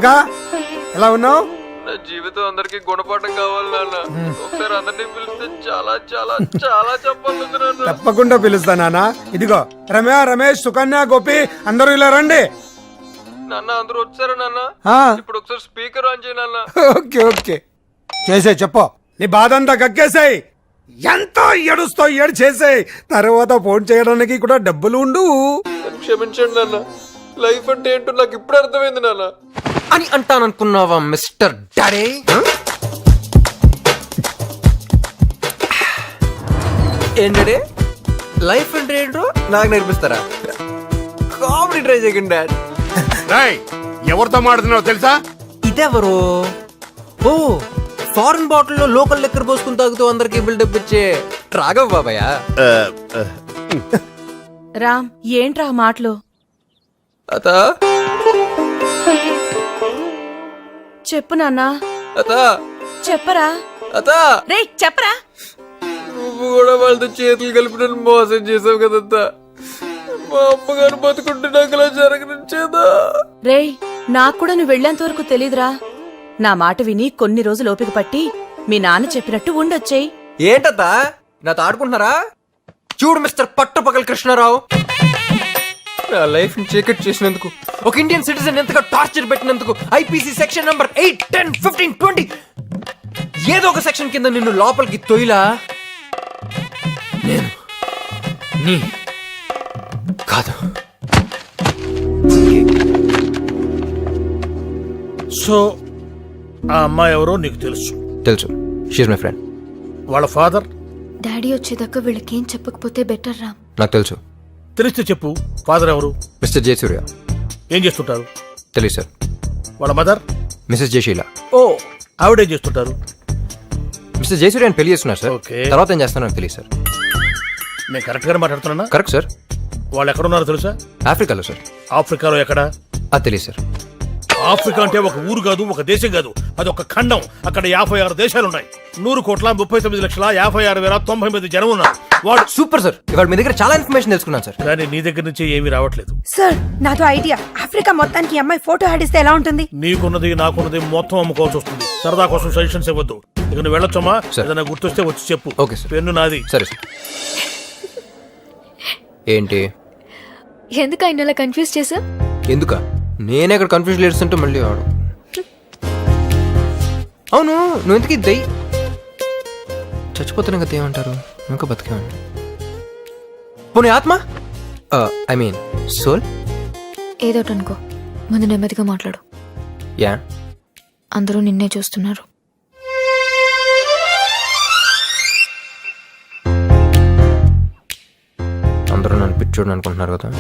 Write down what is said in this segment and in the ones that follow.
ఇంకా ఎలా ఉన్నావు? నా జీవితం అందరికి గుణపాఠం కావాలి నాన్న. ఒకసారి అందరినీ పిలిస్తే చాలా చాలా చాలా చెప్పాలి నాన్న. తప్పకుండా పిలుస్తా నాన్న. ఇదిగో రమ్య, రమేష్, సుకన్య, గోపి అందరూ ఇలా రండి. నాన్న అందరూ వచ్చారా నాన్న? ఆ, ఇప్పుడు ఒకసారి స్పీకర్ ఆన్ చేయి నాన్న. ఓకే ఓకే చేసే చెప్పు. నీ బాధ అంతా గక్కేసాయి. ఎంతో ఏడుస్తో ఏడు చేసాయి. తర్వాత ఫోన్ చేయడానికి కూడా డబ్బులు ఉండు. నన్ను క్షమించండి నాన్న. లైఫ్ అంటే ఏంటో నాకు ఇప్పుడు అర్థమైంది నాన్న. అని అంటాననుకున్నావా మిస్టర్ డాడీ? ఏంటంటే లైఫ్ అంటే ఏంటో నాకు నేర్పిస్తారా? కామెడీ ట్రై చేయకండి డాడ్. ఎవరితో మాడుతున్నావు తెలుసా? ఇదెవరు? ఓ, ఫారెన్ బాటిల్లో లోకల్ లెక్కర్ పోసుకుని తాగుతూ అందరికి బిల్డప్ ఇచ్చే రాఘవ్ బాబాయ్. రామ్, ఏంట్రా మాటలు? అత చెప్పు నాన్నా. అత చెప్పరా. అత రే చెప్పరా. నువ్వు కూడా వాళ్ళతో చేతులు కలిపి నన్ను మోసం చేసావు కదంతా. మా అమ్మగారు బతుకుంటే నాకు ఇలా జరగనిచ్చేదా? రే, నాకు కూడా నువ్వు వెళ్ళేంత వరకు తెలీదురా. నా మాట విని కొన్ని రోజులు ఓపిక పట్టి మీ నాన్న చెప్పినట్టు ఉండొచ్చేయి. ఏంటత్తా నాతో ఆడుకుంటున్నారా? చూడు మిస్టర్ పట్టపగల్ కృష్ణారావు, నా లైఫ్ ని చీకట్ చేసినందుకు, ఒక ఇండియన్ సిటిజన్ ఎంతగా టార్చర్ పెట్టినందుకు ఐపీసీ సెక్షన్ నంబర్ 8, 10, 15, 20 ఏదో ఒక సెక్షన్ కింద నిన్ను లోపలికి తొయిలా నేను నీ కాదు. సో ఆ అమ్మాయి ఎవరో నీకు తెలుసు? తెలుసు, షీఈ్ మై ఫ్రెండ్. వాళ్ళ ఫాదర్? డాడీ వచ్చేదాకా వీళ్ళకేం చెప్పకపోతే బెటర్ రామ్. నాకు తెలుసు. తెలిస్తే చెప్పు. ఫాదర్ ఎవరు? మిస్టర్ జయసూర్య. ఏం చేస్తుంటారు? తెలియదు సార్. వాళ్ళ మదర్? మిస్సెస్ జయశీల. ఓ, ఆవిడేం చేస్తుంటారు? మిస్టర్ జయసూర్య అని పెళ్లి చేస్తున్నారు సార్. ఓకే. తర్వాత ఏం చేస్తానో నాకు తెలియదు సార్. నేను కరెక్ట్ గానే మాట్లాడుతున్నా? Correct sir. వాళ్ళు ఎక్కడున్నారో తెలుసా? ఆఫ్రికాలో సార్. ఆఫ్రికాలో ఎక్కడ? అది తెలియదు సార్. ఆఫ్రికా అంటే ఒక ఊరు కాదు, ఒక దేశం కాదు, అది ఒక ఖండం. అక్కడ 56 దేశాలు ఉన్నాయి. 100,39,56,099 జనం ఉన్నారు. వాడు సూపర్ సార్. ఇవాళ మీ దగ్గర చాలా ఇన్ఫర్మేషన్ తెలుసుకున్నాను సార్. కానీ నీ దగ్గర నుంచి ఏమీ రావట్లేదు. సార్, నాతో ఐడియా. ఆఫ్రికా మొత్తానికి అమ్మాయి ఫోటో ఆడిస్తే ఎలా ఉంటుంది? నీకున్నది నాకున్నది మొత్తం అమ్ముకోవాల్సి వస్తుంది. సరదా కోసం సజెషన్స్ ఇవ్వద్దు. ఇక నువ్వు వెళ్ళొచ్చమ్మా. ఏదైనా గుర్తొస్తే వచ్చి చెప్పు. Okay sir. పెన్ను నాది. సరే సార్. ఏంటి ఎందుకు ఆయన అలా కన్ఫ్యూజ్ చేసా? ఎందుక? నేనే ఇక్కడ కన్ఫ్యూజ్ లేడుస్తుంటే మళ్ళీ ఆడు. అవును, నువ్వు ఎందుకు దై చచ్చిపోతున్నా కదా ఏమంటారు? ఇంకా బతికేమంటారు. పోనీ ఆత్మ, ఐ మీన్ సోల్. ఏదోటి అనుకో, ముందు నెమ్మదిగా మాట్లాడు. యా, అందరూ నిన్నే చూస్తున్నారు. అందరూ నన్ను పిచ్చోడు అనుకుంటున్నారు కదా.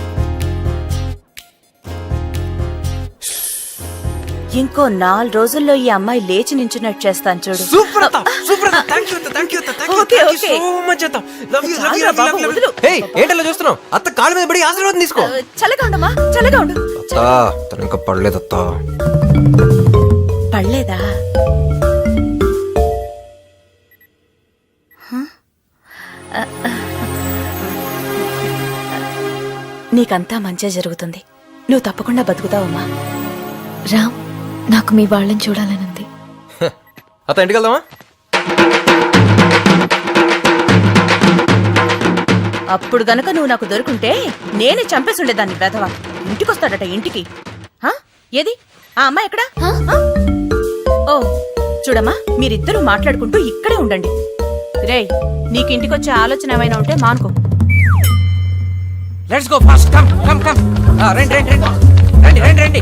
ఇంకో 4 రోజుల్లో ఈ అమ్మాయి లేచి నించున్నట్టు చేస్తాను చూడు. సూపర్ అత్త, సూపర్ అత్త. థాంక్యూ అత్త, థాంక్యూ అత్త, thank you okay, so okay. Much అత్త. లవ్ యు, లవ్ యు, చాలురా లవ్ బాబు, యు. వదులు. హే, ఏంటలా చూస్తున్నావు? అత్త కాళ్ళ మీద పడి ఆశీర్వాదం తీసుకో. చల్లగా ఉండమ్మా, చల్లగా ఉండు. అత్త, తను ఇంకా పడలేదు అత్త. పడలేదా? నీకంతా మంచిగా జరుగుతుంది. నువ్వు తప్పకుండా బతుకుతావమ్మా. రామ్, నాకు మీ వాళ్ళని చూడాలనుంది. అత్త, ఇంటికి వెళ్దామా? అప్పుడు గనక నువ్వు నాకు దొరుకుంటే నేనే చంపేసి ఉండేదాన్ని. వెధవా ఇంటికొస్తాడట. ఇంటికి ఏది ఆ అమ్మాయి ఎక్కడా? ఓ చూడమ్మా, మీరిద్దరూ మాట్లాడుకుంటూ ఇక్కడే ఉండండి. రేయ్, నీకు ఇంటికొచ్చే ఆలోచన ఏమైనా ఉంటే మానుకో. Let's go fast. Come come come. రండి రండి రండి రండి రండి రండి.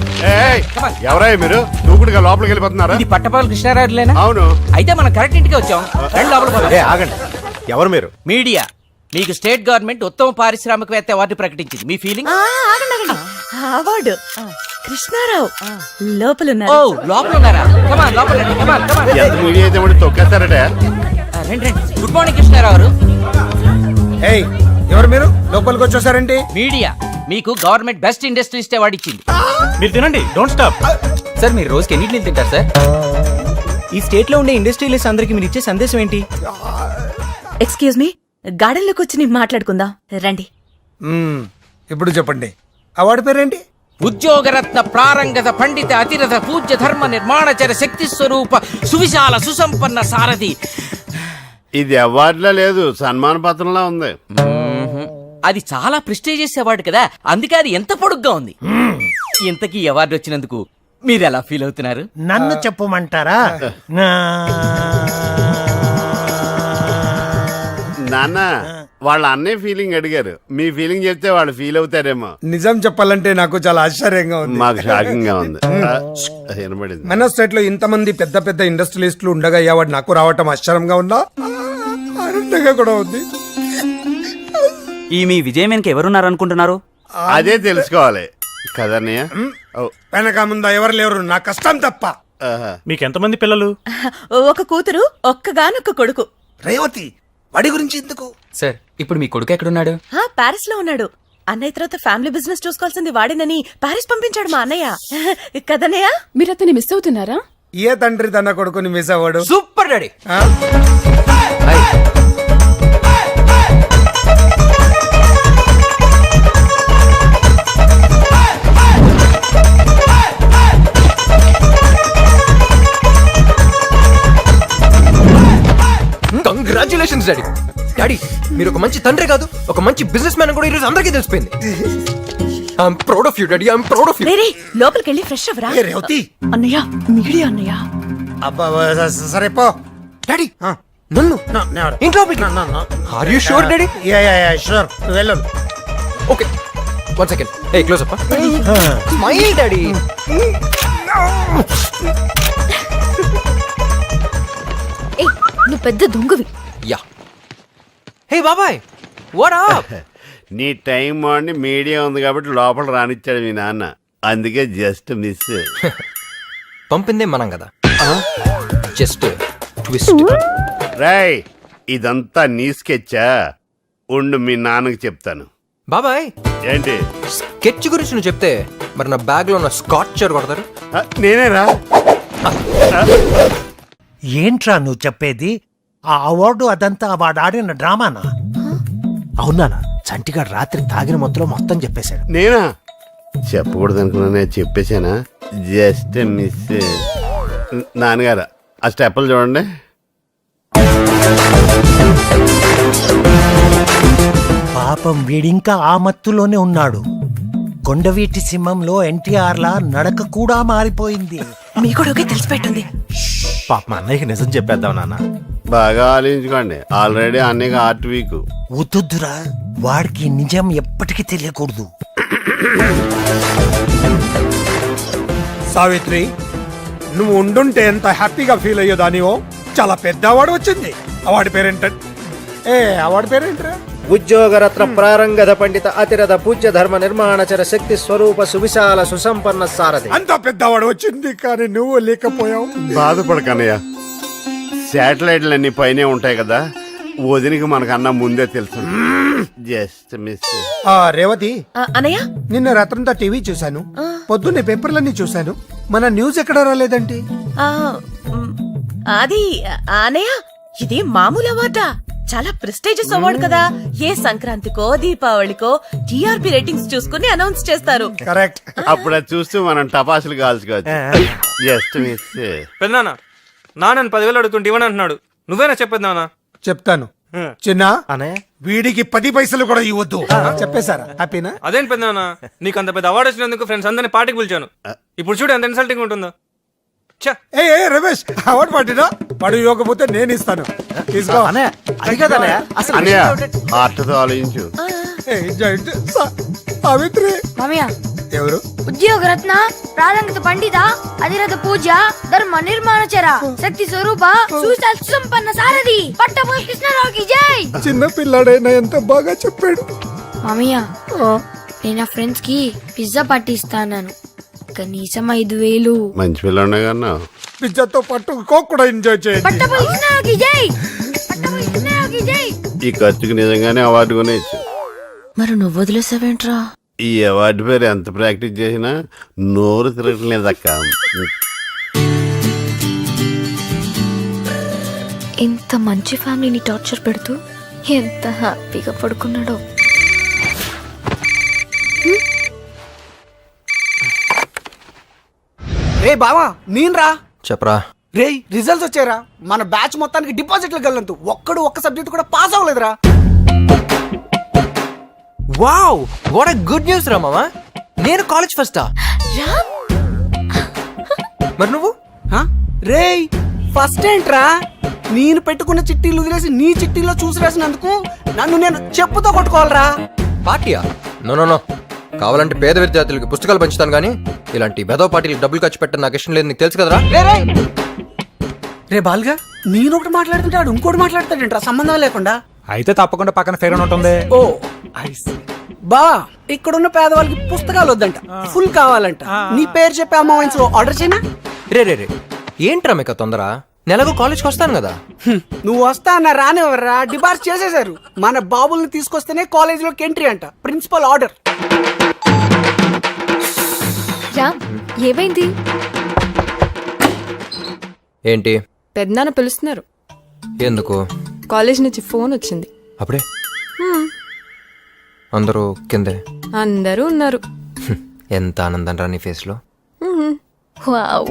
ఎవరై మీరు? దూకుడుగా లోపలికి వెళ్ళిపోతున్నారా? ఇది పట్టపాల కృష్ణారావులేనా? అవును. అయితే మనం కరెక్ట్ ఇంటికి వచ్చాం. రండి లోపలికి పోదాం. ఆగండి, ఎవరు మీరు? మీడియా. మీకు స్టేట్ గవర్నమెంట్ ఉత్తమ పారిశ్రామికవేత్త అవార్డు ప్రకటించింది. మీ ఫీలింగ్? ఆగండి ఆగండి. అవార్డు కృష్ణారావు లోపలున్నారు. ఓ, లోపల ఉన్నారా? కమాన్ లోపల రండి. కమాన్ కమాన్. ఎంత మీడియా అయితే తొక్కేస్తారట. రండి రండి. గుడ్ మార్నింగ్ కృష్ణారావు గారు. ఏయ్, ఎవరు మీరు? లోపలికి వచ్చేసారేంటి? మీడియా మీకు గవర్నమెంట్ బెస్ట్ ఇండస్ట్రియలిస్ట్ అవార్డు ఇచ్చింది. మీరు తినండి, డోంట్ స్టాప్. సార్, మీరు రోజుకి ఎన్ని ఇడ్లీలు తింటారు సార్? ఈ స్టేట్ లో ఉండే ఇండస్ట్రియలిస్ట్ అందరికి మీరు ఇచ్చే సందేశం ఏంటి? ఎక్స్క్యూజ్ మీ, గార్డెన్ లోకి వచ్చి నేను మాట్లాడుకుందాం రండి. ఇప్పుడు చెప్పండి, అవార్డు పేరేంటి? ఉద్యోగరత్న ప్రారంగత పండిత అతిరథ పూజ్య ధర్మ నిర్మాణచర శక్తి స్వరూప సువిశాల సుసంపన్న సారథి. ఇది అవార్డులో లేదు, సన్మాన పత్రంలో ఉంది. అది చాలా ప్రెస్టీజియస్ అవార్డు కదా, అందుకే అది ఎంత పొడుగ్గా ఉంది. ఇంతకీ అవార్డు వచ్చినందుకు మీరు ఎలా ఫీల్ అవుతున్నారు? నన్ను చెప్పమంటారా? నాన్న వాళ్ళ అన్నయ్య ఫీలింగ్ అడిగారు, మీ ఫీలింగ్ చెప్తే వాళ్ళు ఫీల్ అవుతారేమో. నిజం చెప్పాలంటే నాకు చాలా ఆశ్చర్యంగా ఉంది. మాకు షాకింగ్ గా ఉంది. వినబడింది. మన స్టేట్ లో ఇంతమంది పెద్ద పెద్ద ఇండస్ట్రియలిస్టులు ఉండగా ఈ అవార్డు నాకు రావటం ఆశ్చర్యంగా ఉందా, ఆనందంగా కూడా ఉంది. ఈ మీ విజయం వెనక ఎవరున్నారనుకుంటున్నారు? అదే తెలుసుకోవాలి కదన్నయ్య. వెనక ముందా ఎవరు లేరు, నా కష్టం తప్ప. మీకెంతమంది పిల్లలు? ఒక కూతురు, ఒక్కగానొక్క కొడుకు. రేవతి వాడి గురించి ఎందుకు? సార్ ఇప్పుడు మీ కొడుకు ఎక్కడున్నాడు? పారిస్ లో ఉన్నాడు. అన్నయ్య తర్వాత ఫ్యామిలీ బిజినెస్ చూసుకోవాల్సింది వాడినని పారిస్ పంపించాడు మా అన్నయ్య. కదన్నయ్య? మీరు అతన్ని మిస్ అవుతున్నారా? ఏ తండ్రి తన కొడుకుని మిస్ అవ్వడు? Super daddy. ఆ? Congratulations daddy. డాడీ మీరు ఒక మంచి తండ్రి కాదు, ఒక మంచి బిజినెస్ మ్యాన్ కూడా ఈరోజు అందరికీ తెలిసిపోయింది. I'm proud of you daddy, I'm proud of you. రే లోపలికి వెళ్ళి ఫ్రెష్ అవ్వరా. ఏ రేవతి, అన్నయ్య మీడియా అన్నయ్య. అబ్బా సరే పో. డాడీ నన్ను ఇంట్లో are you sure daddy? Sure, వెళ్ళు. Okay 1 second. A close up. Smile daddy. నువ్వు పెద్ద దొంగవి. యా. హే బాబాయ్ వాట్ అప్? నీ టైం బాగుండి మీడియా ఉంది కాబట్టి లోపల రానిచ్చాడు మీ నాన్న, అందుకే జస్ట్ మిస్. పంపిందే మనం కదా, జస్ట్ ట్విస్ట్. రాయ్ ఇదంతా నీ స్కెచ్చా? ఉండు మీ నాన్నకి చెప్తాను. బాబాయ్ ఏంటి? స్కెచ్ గురించి నువ్వు చెప్తే మరి నా బ్యాగ్ లో ఉన్న స్కాచర్ కొడతారు. నేనేరా? ఏంట్రా నువ్వు చెప్పేది? ఆ అవార్డు అదంతా వాడు ఆడిన డ్రామానా? అవునా? చంటిగాడు రాత్రి తాగిన మొత్తం చెప్పేశాడు. నేనా? చెప్పకూడదు అనుకున్నా, చెప్పేశానా? Just miss. నాన్నగారు ఆ స్టెప్పులు చూడండి. పాపం వీడింకా ఆ మత్తులోనే ఉన్నాడు. కొండవీటి సింహంలో ఎన్టీఆర్ లా నడక కూడా మారిపోయింది. మీ కొడుకే తెలిసిపెట్టుంది. పాప మా అన్నయ్యకి నిజం చెప్పేద్దాం నాన్న. బాగా ఆలోచించుకోండి, ఆల్రెడీ అన్నయ్య ఆర్ట్ వీక్. వద్దురా, వాడికి నిజం ఎప్పటికీ తెలియకూడదు. సావిత్రి, నువ్వు ఉండుంటే ఎంత హ్యాపీగా ఫీల్ అయ్యేదానివో. చాలా పెద్ద అవార్డు వచ్చింది. అవార్డు పేరేంట? అవార్డు పేరేంటరా? ఉద్యోగరత్న ప్రారంగత పండిత అతిరథ పూజ్య ధర్మ నిర్మాణచర శక్తి స్వరూప సువిశాల సుసంపన్న సారథి. అంత పెద్ద అవార్డు వచ్చింది కానీ నువ్వు లేకపోయావు. బాధపడకన్నయ్య, శాటిలైట్లు అన్ని పైనే ఉంటాయి కదా, వదినికి మనకన్నా ముందే తెలుసు. Just miss. రేవతి, అన్నయ్య నిన్న రాత్రంతా టీవీ చూశాను, పొద్దున్నే పేపర్లన్నీ చూశాను. మన న్యూస్ ఎక్కడ రాలేదండి? అది అన్నయ్య ఇది మామూలు అవార్డా? చాలా ప్రెస్టీజియస్ అవార్డు కదా. ఏ సంక్రాంతికో దీపావళికో టీఆర్పీ రేటింగ్స్ చూసుకుని అనౌన్స్ చేస్తారు. కరెక్ట్. అప్పుడు అది చూస్తూ మనం టపాసులు కాల్చుకోవచ్చు. Just miss. పెద్దనాన్న నాన్న 10,000 అడుగుతుంటే ఇవ్వని అంటున్నాడు, నువ్వేనా చెప్పేది నాన్న? చెప్తాను చిన్న, వీడికి 10 పైసలు కూడా ఇవ్వద్దు. చెప్పేశారా? హ్యాపీనా? అదేంటి పెద్దనాన్న, నీకు అంత పెద్ద అవార్డు వచ్చినందుకు ఫ్రెండ్స్ అందరినీ పార్టీకి పిలిచాను. ఇప్పుడు చూడు ఎంత ఇన్సల్టింగ్ ఉంటుందో. ఏ రమేష్, అవార్డు పార్టీనా? వాడు ఇవ్వకపోతే నేను ఇస్తాను. తీసుకో. అన్నయ్య హార్ట్తో ఆలోచించు. సావిత్రి మామయ్య, ఎవరు? ఉద్యోగరత్న ప్రారంగత పండిత అధిరథ పూజ ధర్మ నిర్మాణచర శక్తి స్వరూప సువిశాల సుసంపన్న సారథి పట్టపుల్ కృష్ణారావుకి జై. చిన్న పిల్లాడైనా ఎంత బాగా చెప్పాడు. మామయ్య, నేను నా ఫ్రెండ్స్ కి పిజ్జా పార్టీ ఇస్తాను, కనీసం 5,000. మంచి పిల్లనే కన్నా. పిజ్జాతో పాటు కోక్ కూడా ఎంజాయ్ చేయండి. పట్టపుల్ కృష్ణారావుకి జై. పట్టపుల్ కృష్ణారావుకి జై. ఈ ఖర్చుకి నిజంగానే అవార్డు కొనేచ్చు. మరి నువ్వు వదిలేసావేంట్రా? ఈ అవార్డు పేరు ఎంత ప్రాక్టీస్ చేసినా నోరు తిరగట్లేదు అక్క. ఇంత మంచి ఫ్యామిలీని టార్చర్ పెడుతూ ఎంత హ్యాపీగా పడుకున్నాడో. రే బావా నేను రా. చెప్పరా. రే రిజల్ట్స్ వచ్చారా, మన బ్యాచ్ మొత్తానికి డిపాజిట్లు గల్లంతు ఒక్క సబ్జెక్ట్ కూడా పాస్ అవ్వలేదురా. Wow, what a good news రా మామా. నేను కాలేజ్ ఫస్టా? మరి నువ్వు? రే ఫస్ట్ ఏంట్రా, నేను పెట్టుకున్న చిట్టీలు వదిలేసి నీ చిట్టీలో చూసి రాసినందుకు నన్ను నేను చెప్పుతో కొట్టుకోవాలరా. పార్టీయా? నో నో నో, కావాలంటే పేద విద్యార్థులకి పుస్తకాలు పంచుతాను కానీ ఇలాంటి వెధవ పార్టీలకు డబ్బులు ఖర్చు పెట్టడం నాకు ఇష్టం లేదు, నీకు తెలుసు కదరా. రే బాల్గా, నేను ఒకటి మాట్లాడుతుంటాడు ఇంకోటి మాట్లాడతాడంట్రా సంబంధం లేకుండా. అయితే తప్పకుండా పక్కన ఫేర్ ఉంటుంది. ఓ బా, ఇక్కడున్న పేదవాళ్ళకి పుస్తకాలు వద్దంట, ఫుల్ కావాలంట. నీ పేరు చెప్పి అమ్మ వైన్స్ లో ఆర్డర్ చేయనా? రే రే రే, ఏంట్రా మీకు తొందర? నెలకు కాలేజ్కి వస్తాను కదా. నువ్వు వస్తా అన్న రానివ్వరా, డిబార్స్ చేసేశారు. మన బాబుల్ని తీసుకొస్తేనే కాలేజ్ లోకి ఎంట్రీ అంట, ప్రిన్సిపల్ ఆర్డర్. రామ్, ఏమైంది? ఏంటి? పెద్దనాన్న పిలుస్తున్నారు. ఎందుకు? కాలేజ్ నుంచి ఫోన్ వచ్చింది. అప్పుడే అందరూ కిందే? అందరూ ఉన్నారు. ఎంత ఆనందం రా నీ ఫేస్ లో. Wow,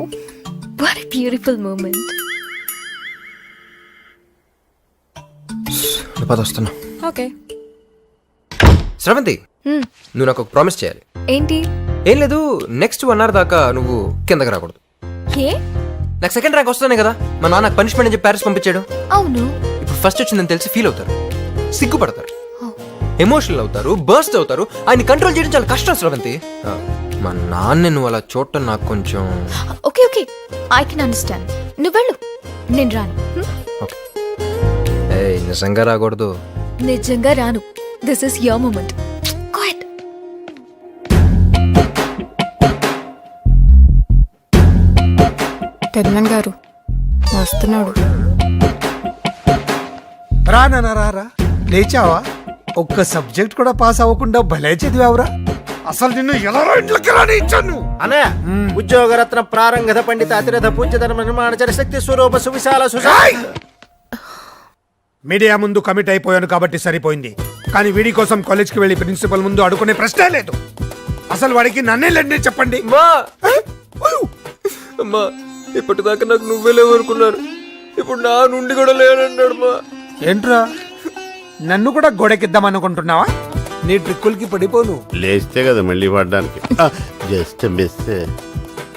what a beautiful moment. వస్తున్నా. ఓకే. శ్రవంతి, నువ్వు నాకు ఒక ప్రామిస్ చేయాలి. ఏంటి? ఏం లేదు, నెక్స్ట్ 1 hour దాకా నువ్వు కిందకి రాకూడదు. ఏ? నాకు సెకండ్ ర్యాంక్ వస్తానే కదా, మా నాన్న నాకు పనిష్మెంట్ అని చెప్పి ప్యారిస్ పంపించాడు. అవును. ఇప్పుడు ఫస్ట్ వచ్చిందని తెలిసి ఫీల్ అవుతారు, సిగ్గుపడతారు, ఎమోషనల్ అవుతారు, బర్స్ట్ అవుతారు. ఆయన కంట్రోల్ చేయడం చాలా కష్టం శ్రవంతి. మా నాన్న నువ్వు అలా చూడటం నాకు కొంచెం. Okay okay, I can understand. నువ్వు వెళ్ళు, నేను రాను. ఏయ్, నిజంగా రాకూడదు. నిజంగా రాను. This is your moment. Quiet. పెద్దనాన్న గారు వస్తున్నాడు. రా నాన్న రా. లేచావా? ఒక్క సబ్జెక్ట్ కూడా పాస్ అవ్వకుండా భలే చదివావురా. అసలు నిన్ను ఎలా ఇంట్లోకి రాని ఇచ్చాను. అన్నయ్య, ఉద్యోగరత్న ప్రారంగధ పండిత అతిరథ పూజ్యధర్మ నిర్మాణ శక్తి స్వరూప సువిశాల మీడియా ముందు కమిట్ అయిపోయాను కాబట్టి సరిపోయింది, కానీ వీడి కోసం కాలేజ్కి వెళ్ళి ప్రిన్సిపల్ ముందు అడుగునే ప్రశ్నే లేదు. అసలు వాడికి నన్నే లేండి చెప్పండి. అమ్మా, ఇప్పటిదాకా నాకు నువ్వే లేవనుకున్నాను, ఇప్పుడు నా నుండి కూడా లేనన్నాడు. మా ఏంట్రా, నన్ను కూడా గోడకిద్దాం అనుకుంటున్నావా? నీ ట్రిక్కులకి పడిపోను. లేస్తే కదా మళ్ళీ పడ్డానికి. Just miss.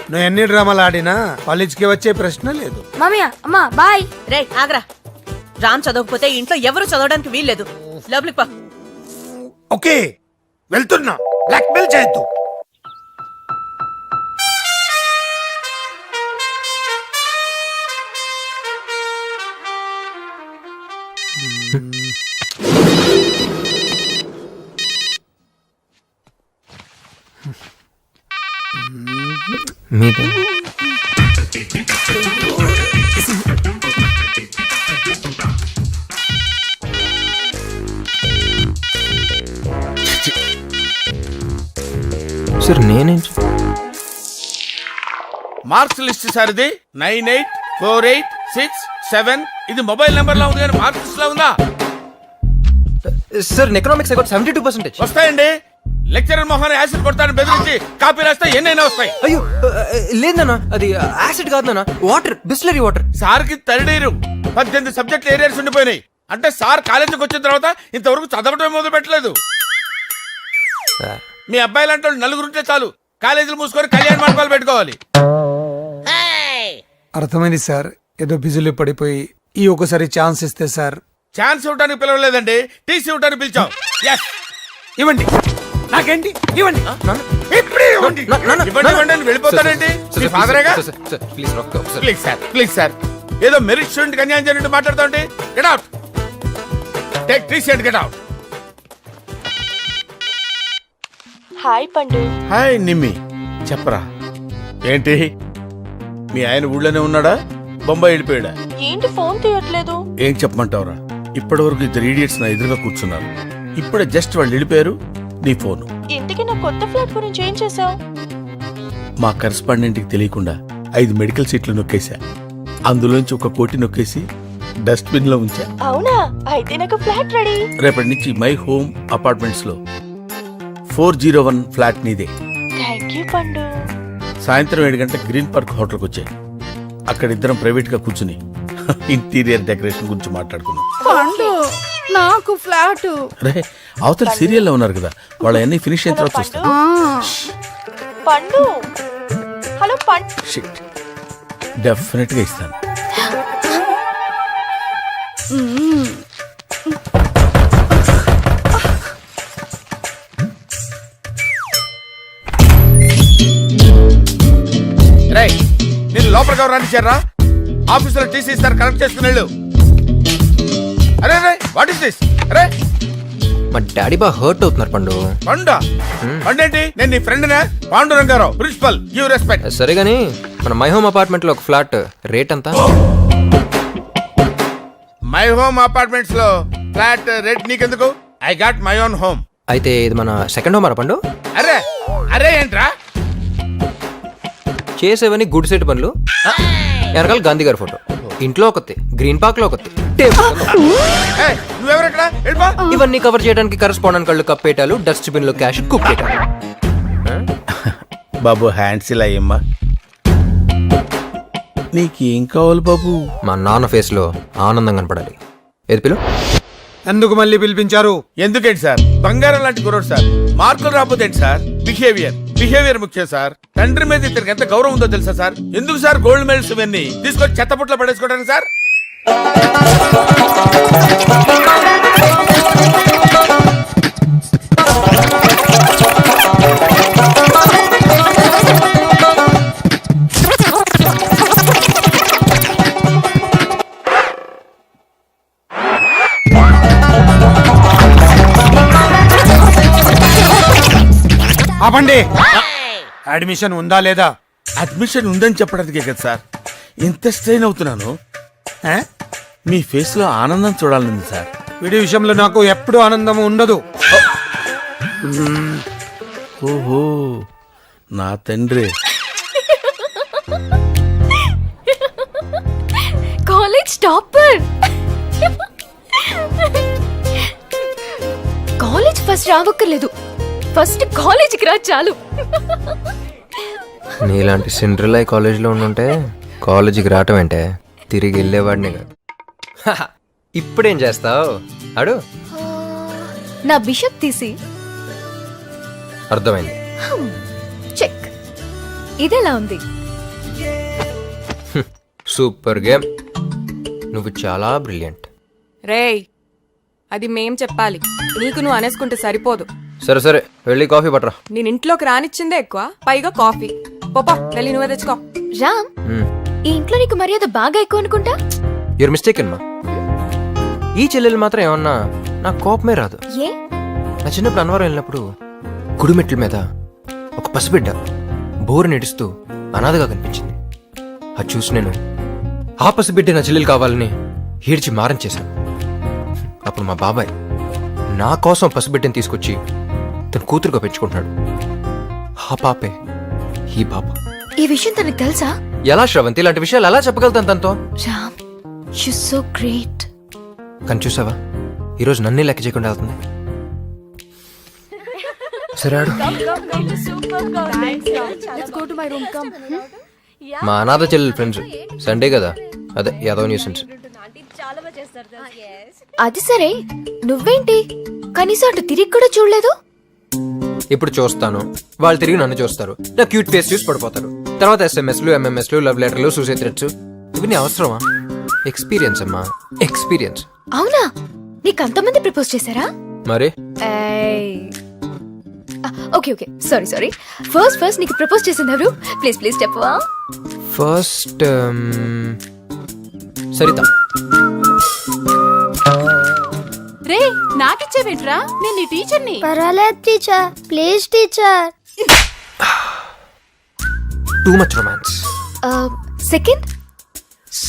నువ్వు ఎన్ని డ్రామాలు ఆడినా కాలేజ్కి వచ్చే ప్రశ్న లేదు. మమ్మీ అమ్మా బాయ్. రే ఆగ్రా, రామ్ చదవకపోతే ఇంట్లో ఎవరు చదవడానికి వీల్లేదు. లోపలికి పా. ఓకే, వెళ్తున్నా. బ్లాక్మెయిల్ చేయొద్దు. మీదే సార్. నేనేంటి మార్క్స్ లిస్ట్ సార్ ఇది 984867. ఇది మొబైల్ నెంబర్ లో ఉంది కానీ మార్క్స్ లిస్ట్ లో ఉందా? Sir, economics 72%. వస్తాయండి. లెక్చరర్ మొహాన్ని యాసిడ్ కొడతాను బెదిరించి కాపీ రాస్తే ఎన్నైనా వస్తాయి. అయ్యో లేదన్నా, అది యాసిడ్ కాదు నాన్న, వాటర్, బిస్లరీ వాటర్. సార్ కి తడిడీరు 18 సబ్జెక్టులు ఏరియాస్ ఉండిపోయినాయి. అంటే సార్ కాలేజీకి వచ్చిన తర్వాత ఇంతవరకు చదవటమే మొదలు పెట్టలేదు. మీ అబ్బాయి లాంటి వాళ్ళు నలుగురుంటే చాలు, కాలేజీలు మూసుకొని కళ్యాణ మండపాలు పెట్టుకోవాలి. అర్థమైంది సార్, ఏదో బిజీలో పడిపోయి ఈ ఒకసారి ఛాన్స్ ఇస్తే సార్. ఛాన్స్ ఇవ్వడానికి పిలవలేదండి, టీసీ ఇవ్వడానికి పిలిచాం. ఇవ్వండి, నాకేంటి ఇవ్వండి. ఇప్పుడే ఇవ్వండి. ఇవ్వండి అని వెళ్ళిపోతారేంటి? మీ ఫాదరేగా? Please please sir, please sir. ఏదో మెరిట్ స్టూడెంట్ అన్యాయం జరిగినట్టు మాట్లాడుతూ get out. Take TC and get out. Hi పండు. హాయ్ నిమ్మి, చెప్పరా ఏంటి? మీ ఆయన ఊళ్ళోనే ఉన్నాడా, బొంబాయి వెళ్ళిపోయాడా? ఏంటి ఫోన్ తీయట్లేదు? ఏం చెప్పమంటావురా, ఇప్పటి వరకు 2 idiots నా ఎదురుగా కూర్చున్నారు. ఇప్పుడే జస్ట్ వాళ్ళు వెళ్ళిపోయారు. నీ ఫోను. ఇంతకీ నా కొత్త ఫ్లాట్ గురించి ఏం చేసావు? మా కరెస్పాండెంట్ కి తెలియకుండా 5 మెడికల్ సీట్లు నొక్కేశా. అందులోంచి 1 కోటి నొక్కేసి డస్ట్బిన్ లో ఉంచా. అవునా? అయితే నాకు ఫ్లాట్ రెడీ. రేపటి నుంచి మై హోమ్ అపార్ట్మెంట్స్ లో 401 ఫ్లాట్ నీదే. థ్యాంక్ యూ పండు. సాయంత్రం 7 గంటలకు గ్రీన్ పార్క్ హోటల్కి వచ్చాయి. అక్కడ ఇద్దరం ప్రైవేట్ గా కూర్చుని ఇంటీరియర్ డెకరేషన్ గురించి మాట్లాడుకున్నాం. పండు నాకు ఫ్లాట్. అరే అవతల సీరియల్లో ఉన్నారు కదా, వాళ్ళ అన్ని ఫినిష్ అయిన తర్వాత చూస్తాను. పండు హలో పండు. షిట్, డెఫినెట్ గా ఇస్తాను. నేను లోపలికి ఎవరు రానిచ్చారా? ఆఫీసులో టీసీ ఇస్తారు, కరెక్ట్ చేసుకుని వెళ్ళు. అరే అరే వాట్ ఇస్ దిస్? అరే మా డాడీ బాగా హర్ట్ అవుతున్నారు పండు. పండా? పండేంటి? నేను నీ ఫ్రెండ్నే, పాండురంగారావు, ప్రిన్సిపల్, గివ్ రెస్పెక్ట్. సరే గానీ మన మై హోమ్ అపార్ట్మెంట్ లో ఒక ఫ్లాట్ రేట్ ఎంత? మై హోమ్ అపార్ట్మెంట్స్ లో ఫ్లాట్ రేట్ నీకెందుకు? I got my own home. అయితే ఇది మన సెకండ్ హోమ్ పండు. అరే అరే ఏంట్రా? చేసేవని గుడ్ సెట్ పనులు. వెనకాల గాంధీ గారి ఫోటో, ఇంట్లో ఒకటి, గ్రీన్ పార్క్ లో ఒకటి, నువ్వెవరెక్కడ? ఇవన్నీ కవర్ చేయడానికి కరెస్పాండెంట్ కళ్ళు కప్పేటాలు, డస్ట్ బిన్ లో క్యాష్ కుప్పేటాలు. బాబు హ్యాండ్స్ ఇలా అయ్యమ్మా. నీకేం కావాలి బాబు? మా నాన్న ఫేస్ లో ఆనందం కనపడాలి. ఏది పిలు? ఎందుకు మళ్ళీ పిలిపించారు? ఎందుకేంటి సార్, బంగారం లాంటి కుర్రోడు సార్, మార్కులు రాకపోతే ఏంటి సార్? బిహేవియర్ ముఖ్యం సార్. తండ్రి మీద ఇతనికి ఎంత గౌరవం ఉందో తెలుసా సార్? ఎందుకు సార్ గోల్డ్ మెడల్స్ ఇవన్నీ తీసుకొచ్చి చెత్తపుట్లో పడేసుకోవడానికి సార్? ఆపండి. అడ్మిషన్ ఉందా లేదా? అడ్మిషన్ ఉందని చెప్పడానికే కదా సార్ ఇంత స్ట్రెయిన్ అవుతున్నాను. మీ ఫేస్ లో ఆనందం చూడాలని సార్. వీడి విషయంలో నాకు ఎప్పుడు ఆనందం ఉండదు. ఓహో నా తండ్రి. College topper. కాలేజ్ ఫస్ట్ రావక్కర్లేదు, ఫస్ట్ కాలేజీకి రా చాలు. నీలాంటి సిండ్రిల్లా కాలేజీలో ఉండుంటే కాలేజీకి రావటం అంటే తిరిగి వెళ్ళేవాడిని కాదు. ఇప్పుడేం చేస్తావు అడు? నా బిషప్ తీసి. అర్థమైంది. చెక్. ఇదెలా ఉంది? Super game. నువ్వు చాలా బ్రిలియంట్. రేయ్ అది మేం చెప్పాలి, నీకు నువ్వు అనేసుకుంటే సరిపోదు. సరే సరే వెళ్ళి కాఫీ పట్టరా. నేను ఇంట్లోకి రానిచ్చిందే ఎక్కువ, పైగా కాఫీ. పోపా వెళ్ళి నువ్వే తెచ్చుకో. రామ్, ఈ ఇంట్లో నీకు మర్యాద బాగా ఎక్కువ అనుకుంటా. యూర్ మిస్టేక్ అమ్మా. ఈ చెల్లెలు మాత్రం ఏమన్నా నాకు కోపమే రాదు. ఏ? నా చిన్నప్పుడు అన్నవరం వెళ్ళినప్పుడు గుడిమెట్ల మీద ఒక పసిబిడ్డ బోరు నెడుస్తూ అనాథగా కనిపించింది. అది చూసి నేను ఆ పసిబిడ్డ నా చెల్లెలు కావాలని ఏడ్చి మారం చేశాను. అప్పుడు మా బాబాయ్ నా కోసం పసిబిడ్డని తీసుకొచ్చి తన కూతురుగా పెంచుకుంటున్నాడు. ఆ పాపే ఈ పాప. ఈ విషయం తనకు తెలుసా? ఎలా శ్రవంతి, ఇలాంటి విషయాలు ఎలా చెప్పగలుగుతాను తనతో? Ram, you so great. కానీ చూసావా, ఈరోజు నన్నే లెక్క చేయకుండా వెళ్తుంది. సరే ఆడు. మా అనాథ చెల్లెలు ఫ్రెండ్స్ సండే కదా, అదే యాదవ్ న్యూసెన్స్. అది సరే, నువ్వేంటి కనీసం అటు తిరిగి కూడా చూడలేదు? ఇప్పుడు చూస్తాను, వాళ్ళు తిరిగి నన్ను చూస్తారు, నా క్యూట్ ఫేస్ చూసి పడిపోతారు. తర్వాత SMS లు, MMS లు, లవ్ లెటర్లు, సూసైడ్ థ్రెట్స్. ఇవన్నీ అవసరమా? ఎక్స్పీరియన్స్ అమ్మా, ఎక్స్పీరియన్స్. అవునా? నీకు అంతమంది ప్రపోజ్ చేశారా? మరి ఓకే ఓకే, సారీ. ఫస్ట్ నీకు ప్రపోజ్ చేసింది ఎవరు? ప్లీజ్ చెప్పవా? ఫస్ట్ సరిత. రే నాకిచ్చేవేంట్రా, నేను నీ టీచర్ని. పర్వాలేదు teacher, please teacher. Too much romance.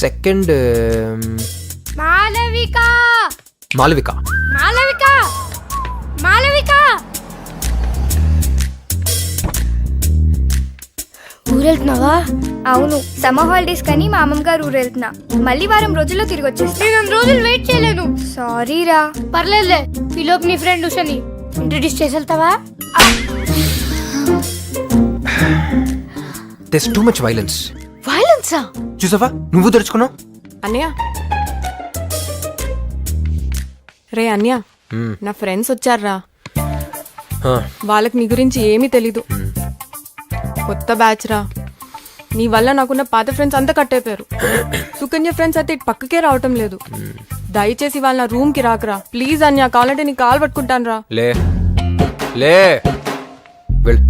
Second Malavika. Malavika. ఊరెళ్తున్నావా? అవును, సమ్మర్ హాలిడేస్ కానీ మా అమ్మమ్మ గారు ఊరెళ్తున్నా. మళ్ళీ వారం రోజుల్లో తిరిగి వచ్చేస్తా. నేను 2 రోజులు వెయిట్ చేయలేను. సారీ రా. పర్లేదులే, ఈలోపు నీ ఫ్రెండ్ ఉషని ఇంట్రడ్యూస్ చేసి వెళ్తావా? This too much violence. వైలెన్సా? చూసావా నువ్వు తెరుచుకున్నావు. అన్నయ్య రే అన్నయ్య, నా ఫ్రెండ్స్ వచ్చారా. వాళ్ళకి నీ గురించి ఏమీ తెలీదు. కొత్త బ్యాచ్ రా. నీ వల్ల నాకున్న పాత ఫ్రెండ్స్ అంతా కట్టయిపోయారు. సుకన్య ఫ్రెండ్స్ అయితే ఇటు పక్కకే రావటం లేదు. దయచేసి వాళ్ళ నా రూమ్ కి రాకరా ప్లీజ్. అన్య కావాలంటే నీ కాల్ పట్టుకుంటాను రా. లే లే వెళ్ళు.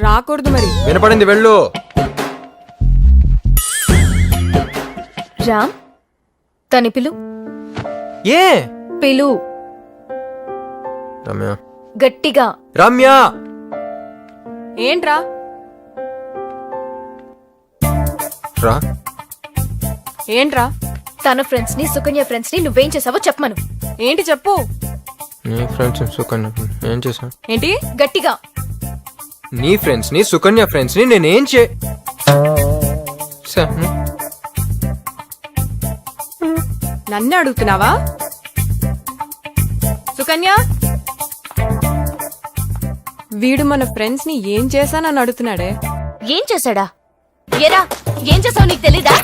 రాకూడదు మరి. వినపడింది, వెళ్ళు. రామ్, తని పిలు. ఏ పిలు రమ్య, గట్టిగా. రమ్య. ఏంట్రా? రా. ఏంట్రా? తన ఫ్రెండ్స్ ని, సుకన్య ఫ్రెండ్స్ ని నువ్వేం చేసావో చెప్పమను. ఏంటి చెప్పు. నీ ఫ్రెండ్స్ సుకన్య ఏం చేసా? ఏంటి? గట్టిగా. నీ ఫ్రెండ్స్ ని, సుకన్య ఫ్రెండ్స్ ని నేనేం చే నన్ను అడుగుతున్నావా? సుకన్య, వీడు మన ఫ్రెండ్స్ ని ఏం చేశానని అడుగుతున్నాడే. ఏం చేశాడా? ఏరా, ఏం చేసావు నీకు తెలీదా?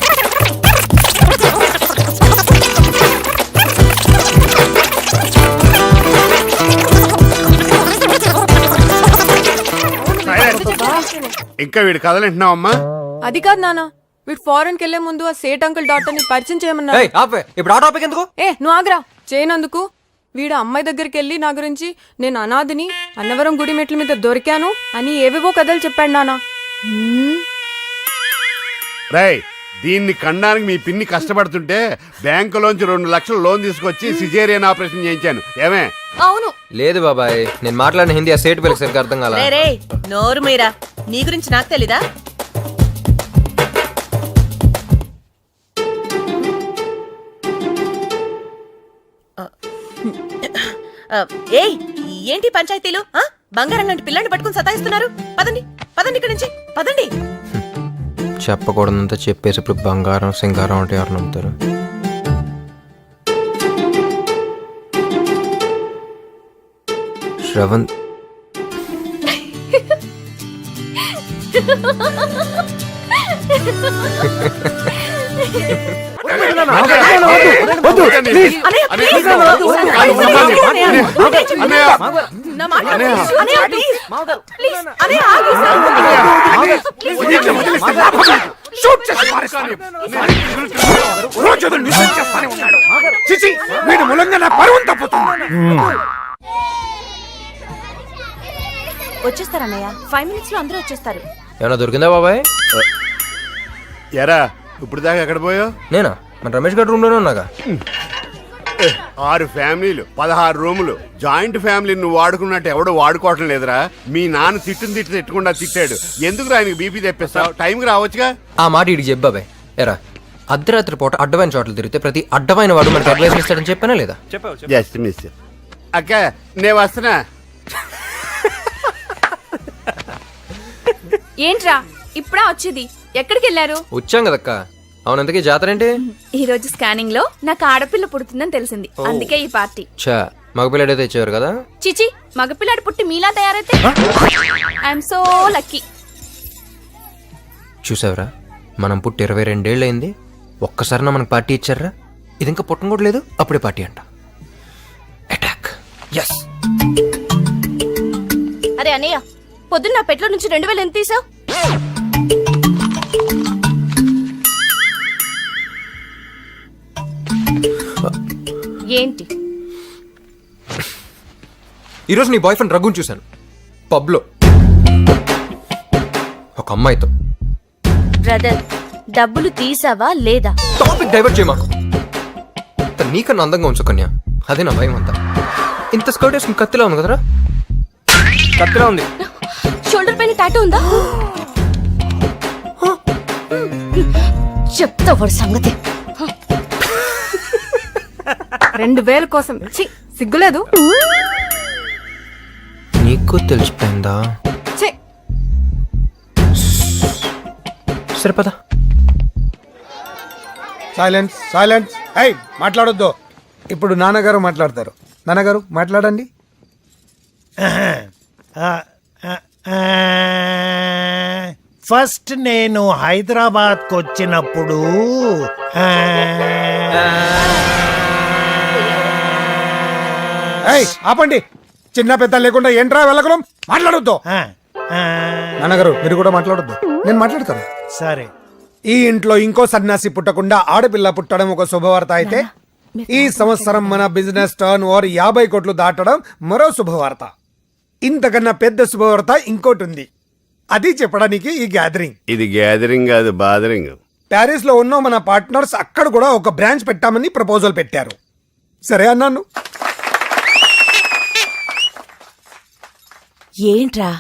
ఇంకా వీడు కదలంటున్నావమ్మా? అది కాదు నాన్న, వీడు ఫారెన్ కి వెళ్లే ముందు ఆ సేట్ అంకుల్ డాక్టర్ ని పరిచయం చేయమన్నా. ఇప్పుడు ఆ టాపిక్ ఎందుకు? నువ్వు ఆగ్రా. చేయనందుకు వీడు అమ్మాయి దగ్గరికి వెళ్ళి నా గురించి నేను అనాథిని, అన్నవరం గుడి మెట్ల మీద దొరికాను అని ఏవేవో కథలు చెప్పాడు నాన్న. రేయ్, దీన్ని కండానికి మీ పిన్ని కష్టపడుతుంటే బ్యాంకులోంచి 2 లక్షలు లోన్ తీసుకొచ్చి సిజేరియన్ ఆపరేషన్ చేయించాను. ఏమే? అవును. లేదు బాబాయ్, నేను మాట్లాడిన హిందీ ఆ సేట్ పిల్లకి సరిగ్గా అర్థం కాల. రే నోరు మీరా, నీ గురించి నాకు తెలీదా? ఏయ్, ఏంటి పంచాయతీలు? బంగారం లాంటి పిల్లని పట్టుకుని సతాయిస్తున్నారు. పదండి పదండి, ఇక్కడి నుంచి పదండి. చెప్పకూడదంతా చెప్పేసి ఇప్పుడు బంగారం సింగారం అంటే ఎవరు నమ్ముతారు? శ్రవణ్, వచ్చేస్తారన్నయ్య, 5 minutes లో అందరూ వచ్చేస్తారు. ఏమన్నా దొరికిందా బాబాయ్? ఎరా, ఇప్పుడు దాకా ఎక్కడ పోయావు? నేనా? మన రమేష్ గారి రూమ్ లోనే ఉన్నాగా. 6 ఫ్యామిలీలు, 16 రూములు, జాయింట్ ఫ్యామిలీ నువ్వు వాడుకున్నట్టు ఎవడో వాడుకోవటం లేదురా. మీ నాన్న తిట్టకుండా తిట్టాడు. ఎందుకు ఆయనకి బీపీ తెప్పిస్తావు? టైంకి రావచ్చుగా. ఆ మాట ఇడికి చెప్పు బాబాయ్. ఎరా, అర్ధరాత్రి పూట అడ్డమైన చోట్ల తిరిగితే ప్రతి అడ్డమైన వాడు మనకి అడ్వైస్ ఇస్తాడని చెప్పానా లేదా? Just miss. అక్క, నేను వస్తున్నా. ఏంట్రా ఇప్పుడా వచ్చేది? ఎక్కడికి వెళ్ళారు? వచ్చాం కదక్క. అవునంతకీ జాతర ఏంటి? ఈ రోజు స్కానింగ్ లో నాకు ఆడపిల్ల పుడుతుందని తెలిసింది, అందుకే ఈ పార్టీ. చా, మగపిల్లడైతే ఇచ్చేవారు కదా. చిచి, మగపిల్లాడు పుట్టి మీలా తయారైతే ఐఎమ్ సో లక్కీ. చూసావరా, మనం పుట్టి 22 ఏళ్ళు అయింది, ఒక్కసారినా మనకు పార్టీ ఇచ్చారా? ఇది ఇంకా పుట్టం కూడా లేదు, అప్పుడే పార్టీ అంట. అటాక్. ఎస్. అరే అన్నయ్య, పొద్దున్న నా పెట్లో నుంచి 2000 ఎంత తీసావు? ఏంటి? ఈరోజు నీ బాయ్ ఫ్రెండ్ రఘుని చూశాను పబ్లో ఒక అమ్మాయితో. బ్రదర్, డబ్బులు తీసావా లేదా? టాపిక్ డైవర్ట్ చేయ మాకు. నీకన్నా అందంగా ఉంచు కన్యా, అదే నా భయం అంతా. ఇంత స్కర్ట్ వేసుకుని కత్తిలా ఉంది కదరా? కత్తిలా ఉంది. షోల్డర్ పైన టాటూ ఉందా? చెప్తా వాడు సంగతి. 2000 కోసం సిగ్గులేదు? నీకు తెలిసిపోయిందా? సరిపదా. Silence silence. ఏయ్, మాట్లాడొద్దు. ఇప్పుడు నాన్నగారు మాట్లాడతారు. నాన్నగారు మాట్లాడండి. ఫస్ట్ నేను హైదరాబాద్కి వచ్చినప్పుడు ఏయ్, ఆపండి. చిన్న పెద్ద లేకుండా ఏంట్రా వెళ్ళగలం మాట్లాడొద్దు. నాన్నగారు మీరు కూడా మాట్లాడొద్దు, నేను మాట్లాడతాను. సరే. ఈ ఇంట్లో ఇంకో సన్యాసి పుట్టకుండా ఆడపిల్ల పుట్టడం ఒక శుభవార్త అయితే, ఈ సంవత్సరం మన బిజినెస్ టర్న్ ఓవర్ 50 కోట్లు దాటడం మరో శుభవార్త. ఇంతకన్నా పెద్ద శుభవార్త ఇంకోటి ఉంది, అది చెప్పడానికి ఈ గ్యాదరింగ్. ఇది గ్యాదరింగ్ కాదు, బాదరింగ్. ప్యారిస్ లో ఉన్న మన పార్ట్నర్స్ అక్కడ కూడా ఒక బ్రాంచ్ పెట్టామని ప్రపోజల్ పెట్టారు. సరే అన్నాను. ఏంట్రా?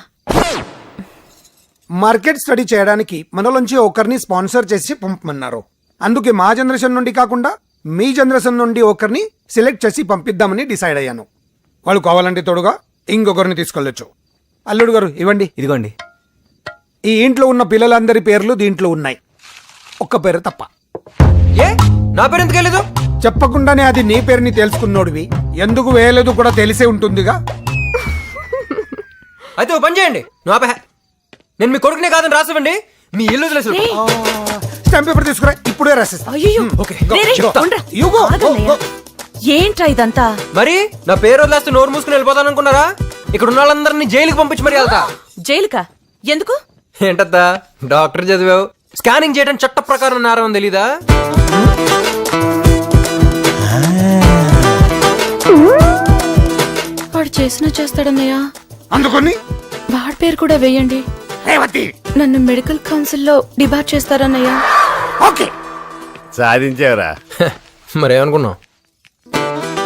మార్కెట్ స్టడీ చేయడానికి మనలోంచి ఒకరిని స్పాన్సర్ చేసి పంపమన్నారు. అందుకే మా జనరేషన్ నుండి కాకుండా మీ జనరేషన్ నుండి ఒకరిని సెలెక్ట్ చేసి పంపిద్దామని డిసైడ్ అయ్యాను. వాళ్ళు కావాలంటే తోడుగా ఇంకొకరిని తీసుకెళ్ళొచ్చు. అల్లుడు గారు ఇవ్వండి. ఇదిగోండి. ఈ ఇంట్లో ఉన్న పిల్లలందరి పేర్లు దీంట్లో ఉన్నాయి, ఒక్క పేరు తప్ప. ఏ నా పేరు ఎందుకు వెళ్ళలేదు? చెప్పకుండానే అది నీ పేరుని తెలుసుకున్నోడివి, ఎందుకు వేయలేదు కూడా తెలిసే ఉంటుందిగా. అయితే ఓ పని చేయండి, నువ్వు ఆపే. నేను మీ కొడుకునే కాదని రాసివ్వండి, మీ ఇల్లు వదిలేసి వెళ్ళిపో. స్టాంప్ పేపర్ తీసుకురా, ఇప్పుడే రాసిస్తా. అయ్యో, ఏంట్రా ఇదంతా? మరి నా పేరు వదిలేస్తే నోరు మూసుకుని వెళ్ళిపోతాను అనుకున్నారా? ఇక్కడ ఉన్న వాళ్ళందరినీ జైలుకి పంపించి మరి వెళ్తా. జైలుకా? ఎందుకు? ఏంటద్దా డాక్టర్ చదివావు, స్కానింగ్ చేయడం చట్ట ప్రకారం నేరం తెలీదా? వాడు చేసినా చేస్తాడన్నయ్యా. అందుకని వాడి పేరు కూడా వేయండి. నన్ను మెడికల్ కౌన్సిల్లో డిబార్ చేస్తారన్నయ్యా. ఓకే, సాధించావురా. మరేమనుకున్నావు?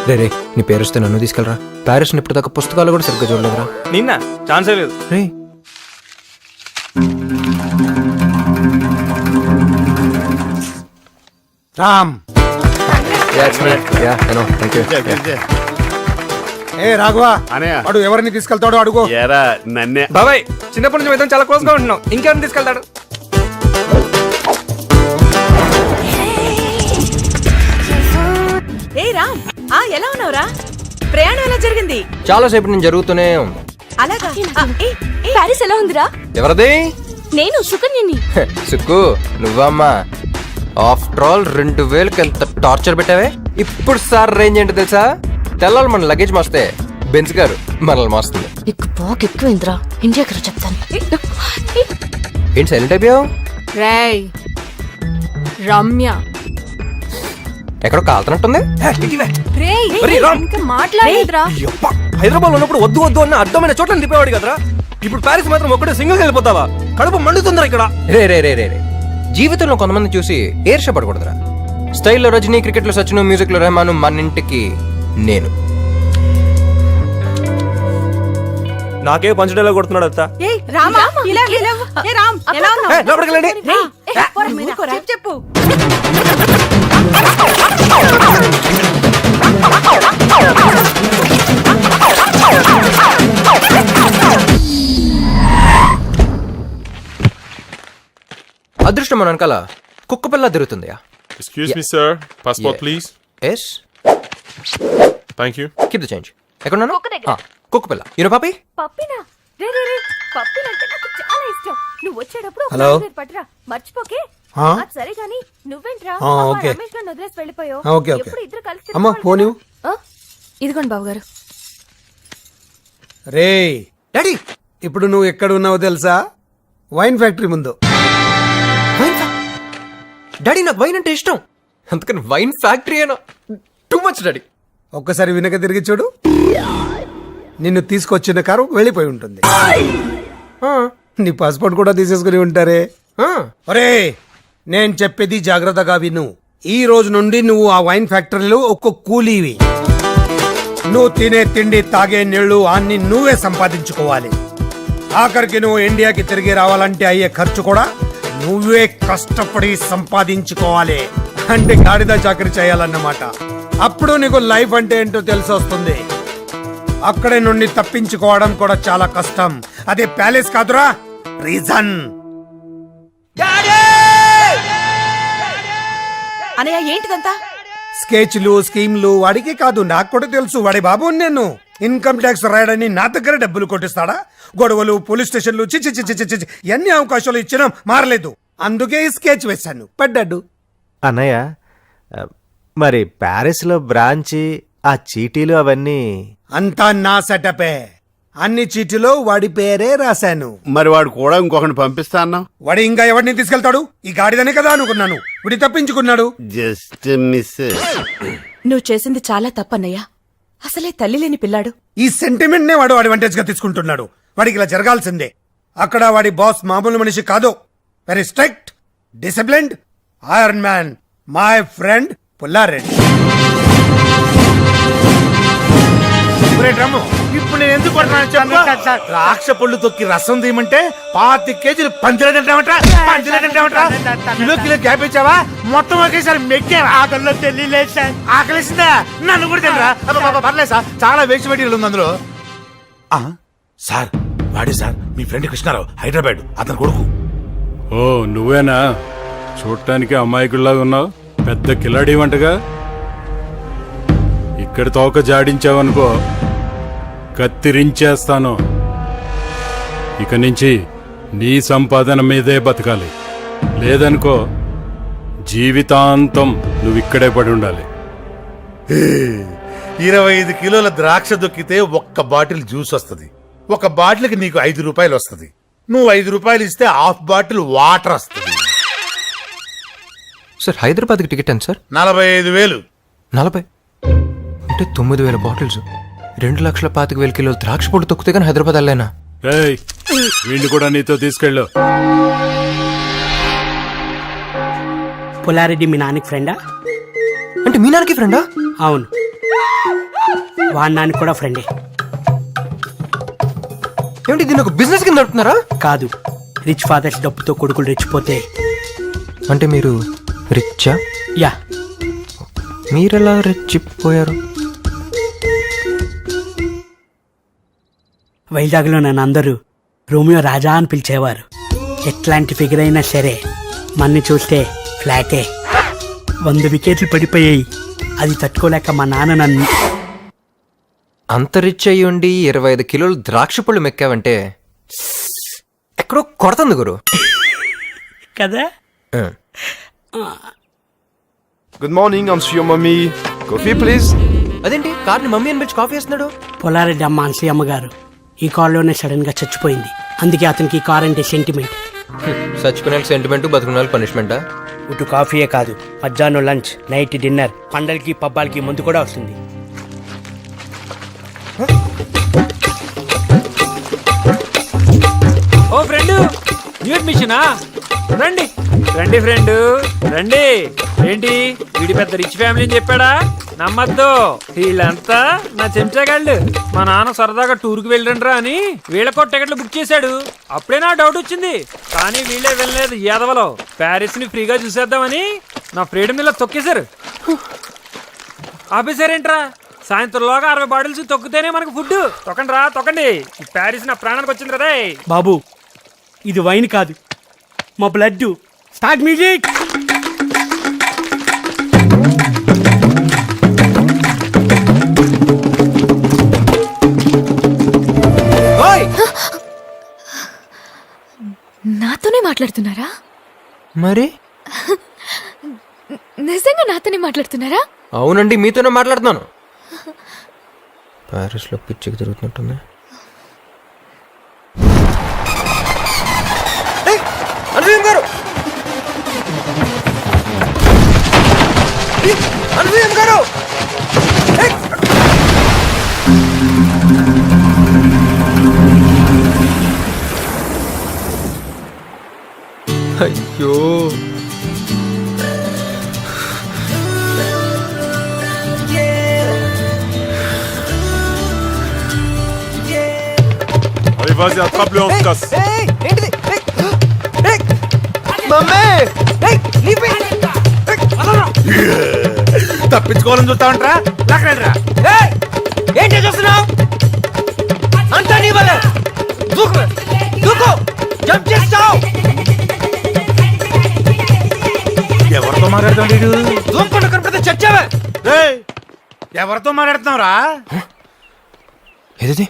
రే నీ పేరు వస్తే నన్ను తీసుకెళ్ళరా. ప్యారిస్ ఇప్పుడు దాకా పుస్తకాలు కూడా సరిగ్గా చూడలేదురా. నిన్న ఛాన్సే లేదు. రే రామ్. ఏ రాఘవ, అనయ్య. వాడు ఎవరిని తీసుకెళ్తాడో అడుగు. ఎరా నన్నే. బాబాయ్ చిన్నప్పటి నుంచి ఇద్దరం చాలా క్లోజ్ గా ఉంటున్నాం, ఇంకెవరిని తీసుకెళ్తాడు? ఏ రామ్, ఎలా ఉన్నావురా? ప్రయాణం ఎలా జరిగింది? చాలా సేపు నేను జరుగుతూనే ఉంది. అలాగా? ప్యారిస్ ఎలా ఉందిరా? ఎవరది? నేను సుకన్యని. సుక్కు నువ్వమ్మా. ఆఫ్టర్ ఆల్ 2000కి ఎంత టార్చర్ పెట్టావే. ఇప్పుడు సార్ రేంజ్ ఏంటో తెలుసా? తెల్లాలి మన లగేజ్ మోస్తే బెంచ్ గారు మనల్ని మోస్తుంది. నీకు బాగా ఎక్కువైందిరా, ఇండియాకి రా చెప్తాను. ఏంటి సైలెంట్ అయిపోయావు? రేయ్ రమ్య ఎక్కడో కాలుతున్నట్టుంది. ఇంకా మాట్లాడేదిరా. హైదరాబాద్ ఉన్నప్పుడు వద్దు వద్దు అన్న అడ్డమైన చోట్ల తిప్పేవాడు కదరా. ఇప్పుడు ప్యారిస్ మాత్రం ఒక్కడే సింగిల్ వెళ్ళిపోతావా? కడుపు మండుతుందిరా ఇక్కడ. రే రే రే రే రే జీవితంలో కొంతమంది చూసి ఏర్షపడకూడదురా. స్టైల్లో రజనీ, క్రికెట్ లో సచిన్, మ్యూజిక్ లో రెహమాన్, మన ఇంటికి నేను. నాకే పంచడేలా కొడుతున్నాడు అత్త. చెప్పు. అదృష్టం మన వెనకాల కుక్క పిల్ల తిరుగుతుందయా. Excuse me, sir. Passport, please. Yes, Thank you. Keep the change. ఎక్కడున్నాను? కుక్క పిల్ల. యూనో పాపి? పప్పినా? రే రే రే, పప్పినంటే నాకు చాలా ఇష్టం. నువ్వు వచ్చేటప్పుడు హలో. పట్టురా, మర్చిపోకే. ఆ? అది సరే గానీ నువ్వేంట్రా ఆ, ఓకే. రమేష్ గారిని వదిలేసి వెళ్ళిపోయావు? Okay, okay. ఎప్పుడు ఇద్దరు కలిసి అమ్మా తిరగాలి ఫోన్ కదా? ఇవ్వు. ఇదిగోండి బాబు గారు. రే డాడీ ఇప్పుడు నువ్వు ఎక్కడ ఉన్నావో తెలుసా? వైన్ ఫ్యాక్టరీ ముందు. డాడీ నాకు వైన్ అంటే ఇష్టం, అందుకని వైన్ ఫ్యాక్టరీ అయినా టూ మచ్ డాడీ. ఒక్కసారి వెనక తిరిగి చూడు, నిన్ను తీసుకొచ్చిన కారు వెళ్ళిపోయి ఉంటుంది. నీ పాస్పోర్ట్ కూడా తీసేసుకుని ఉంటారే. ఒరే నేను చెప్పేది జాగ్రత్తగా విను. ఈ రోజు నుండి నువ్వు ఆ వైన్ ఫ్యాక్టరీలో ఒక్క కూలీవి. నువ్వు తినే తిండి, తాగే నీళ్లు అన్ని నువ్వే సంపాదించుకోవాలి. ఆఖరికి నువ్వు ఇండియాకి తిరిగి రావాలంటే అయ్యే ఖర్చు కూడా నువ్వే కష్టపడి సంపాదించుకోవాలి. అంటే గాడిద చాకరీ చేయాలన్నమాట. అప్పుడు నీకు లైఫ్ అంటే ఏంటో తెలిసి వస్తుంది. అక్కడే నుండి తప్పించుకోవడం కూడా చాలా కష్టం. అదే ప్యాలెస్ కాదురా, రీజన్. అనయ్య ఏంటిదంతా? స్కెచ్లు, స్కీమ్లు వాడికి కాదు, నాకు కూడా తెలుసు. వాడి బాబు నేను. ఇన్కమ్ ట్యాక్స్ రాయడని నా దగ్గర డబ్బులు కొట్టిస్తాడా? గొడవలు, పోలీస్ స్టేషన్లు, చిచి చిచి చిచి చిచి ఎన్ని అవకాశాలు ఇచ్చినా మారలేదు. అందుకే ఈ స్కెచ్ వేశాను, పడ్డాడు. అన్నయ్య, మరి ప్యారిస్లో బ్రాంచి, ఆ చీటీలు అవన్నీ అంతా నా సెటపే. అన్ని చీటిలో వాడి పేరే రాశాను. మరి వాడు కూడా ఇంకొకటి పంపిస్తా అన్నావు. వాడు ఇంకా ఎవరిని తీసుకెళ్తాడు? ఈ గాడిదనే కదా అనుకున్నాను. వాడి తప్పించుకున్నాడు. Just miss. నువ్వు చేసింది చాలా తప్పన్నయ్యా. అసలే తల్లి లేని పిల్లాడు. ఈ సెంటిమెంట్ నే వాడు అడ్వాంటేజ్ గా తీసుకుంటున్నాడు. వాడికి ఇలా జరగాల్సిందే. అక్కడ వాడి బాస్ మామూలు మనిషి కాదు. Very strict, disciplined, iron man, my friend Pulla Reddy. ఇప్పుడు నేను ఎందుకు ద్రాక్ష పళ్ళు తొక్కి రసం తీయమంటే 25 కేజీలు పంచిలేదంటావట. కిలో కిలో గ్యాప్ ఇచ్చావా? మొత్తం ఒకేసారి మెక్కావా? ఆకలిలో తెలియలేదు సార్. ఆకలిసిందా? నన్ను కూడా తినరా? పర్లేదు సార్, చాలా వేస్ట్ మెటీరియల్ ఉంది అందులో. సార్, వాడే సార్ మీ ఫ్రెండ్ కృష్ణారావు, హైదరాబాద్, అతని కొడుకు. ఓ నువ్వేనా? చూడటానికి అమాయకుల్లాగా ఉన్నావు. పెద్ద కిలాడి వంటగా. ఇక్కడ తోక జాడించావనుకో, కత్తిరించేస్తాను. ఇక నుంచి నీ సంపాదన మీదే బతకాలి. లేదనుకో జీవితాంతం నువ్వు ఇక్కడే పడి ఉండాలి. 25 కిలోల ద్రాక్ష దొక్కితే ఒక్క బాటిల్ జ్యూస్ వస్తుంది. ఒక బాటిల్కి నీకు 5 రూపాయలు వస్తుంది. నువ్వు 5 రూపాయలు ఇస్తే హాఫ్ బాటిల్ వాటర్ వస్తుంది. సార్, హైదరాబాద్కి టికెట్ ఎంత సార్? 45,000. 40 అంటే 9,000 బాటిల్స్, 2,25,000 కిలోలు ద్రాక్ష పొడి తొక్కితే కానీ హైదరాబాద్ వెళ్ళలేనా? ఏయ్, వీడిని కూడా నీతో తీసుకెళ్ళు. పుల్లారెడ్డి మీ నాన్నకి ఫ్రెండా? అంటే మీ నాన్నకి ఫ్రెండా? అవును, వాడి నాన్నకి కూడా ఫ్రెండే. ఏమిటి, దీన్ని ఒక బిజినెస్ కింద నడుపుతున్నారా? కాదు, రిచ్ ఫాదర్స్ డబ్బుతో కొడుకులు రెచ్చిపోతే. అంటే మీరు రిచ్చా? యా. మీరెలా రెచ్చిపోయారు? వైజాగ్లో నన్ను అందరూ రోమియో రాజా అని పిలిచేవారు. ఎట్లాంటి ఫిగర్ అయినా సరే మన్ని చూస్తే ఫ్లాటే. 100 వికెట్లు పడిపోయాయి. అది తట్టుకోలేక మా నాన్న నన్ను. అంత రిచ్ అయ్యి ఉండి 25 కిలోలు ద్రాక్ష పళ్ళు మెక్కావంటే ఎక్కడో కొడుతుంది గురు కదా. Good morning, I'm Sri mummy. Coffee please. అదేంటి కార్ని మమ్మీ అని పిలిచి కాఫీ వేస్తున్నాడు? పుల్లారెడ్డి అమ్మ అన్సీ అమ్మగారు ఈ కారులోనే సడన్ గా చచ్చిపోయింది. అందుకే అతనికి ఈ కార్ అంటే సెంటిమెంట్. చచ్చిపోయిన సెంటిమెంట్, బతుకున్న పనిష్మెంటా? ఇటు కాఫీయే కాదు, మధ్యాహ్నం లంచ్, నైట్ డిన్నర్, పండలకి పబ్బాలకి ముందు కూడా వస్తుంది. ఓ ఫ్రెండ్, న్యూ అడ్మిషనా? రండి రండి ఫ్రెండ్ రండి. ఏంటి వీడి పెద్ద రిచ్ ఫ్యామిలీ అని చెప్పాడా? నమ్మద్దు, వీళ్ళంతా నా చెంచాగాళ్ళు. మా నాన్న సరదాగా టూర్కి వెళ్ళండ్రా అని వీళ్ళకో టికెట్లు బుక్ చేశాడు. అప్పుడే నా డౌట్ వచ్చింది, కానీ వీళ్ళే వెళ్ళలేదు. యాదవలో ప్యారిస్ ని ఫ్రీగా చూసేద్దామని నా ఫ్రీడమ్ ఇలా తొక్కేశారు. ఆపేశారేంట్రా? సాయంత్రంలోగా 60 బాటిల్స్ తొక్కితేనే మనకు ఫుడ్. తొక్కండి రా, తొక్కండి. ఈ ప్యారిస్ నా ప్రాణానికి వచ్చింది కదా. బాబు, ఇది వైన్ కాదు, మా బ్లడ్. Start music. నాతోనే మాట్లాడుతున్నారా? మరి నిజంగా నాతోనే మాట్లాడుతున్నారా? అవునండి, మీతోనే మాట్లాడుతున్నాను. ప్యారిస్ లో పిచ్చికి తిరుగుతున్నట్టుంది. అనుసూయం గారు, అనుసూయం గారు. అయ్యో, Allez, vas-y, attrape-le en casse. తప్పించుకోవాలని చూస్తామంటారా? లాక్కరండిరా. ఏంటి చూస్తున్నావు? అంతా నీ వల్ల. దూకు, దూకు, జంప్ చేస్తావు. ఎవరితో మాట్లాడుతున్నాడు? దూకుండా కనపడితే చచ్చావే. ఎవరితో మాట్లాడుతున్నావురా? ఏది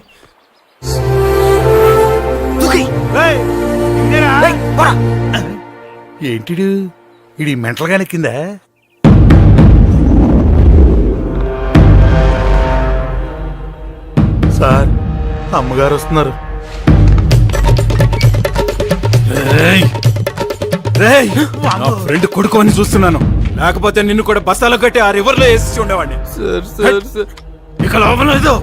ఏంటిడు ఇది మెంటల్ గానే కింద సార్ అమ్మగారు వస్తున్నారు. నా ఫ్రెండ్ కొడుకు అని చూస్తున్నాను, లేకపోతే నిన్ను కూడా బస్తాలో కట్టి ఆ రివర్ లో వేసి ఉండేవాడిని. ఇక లోపల లేదు,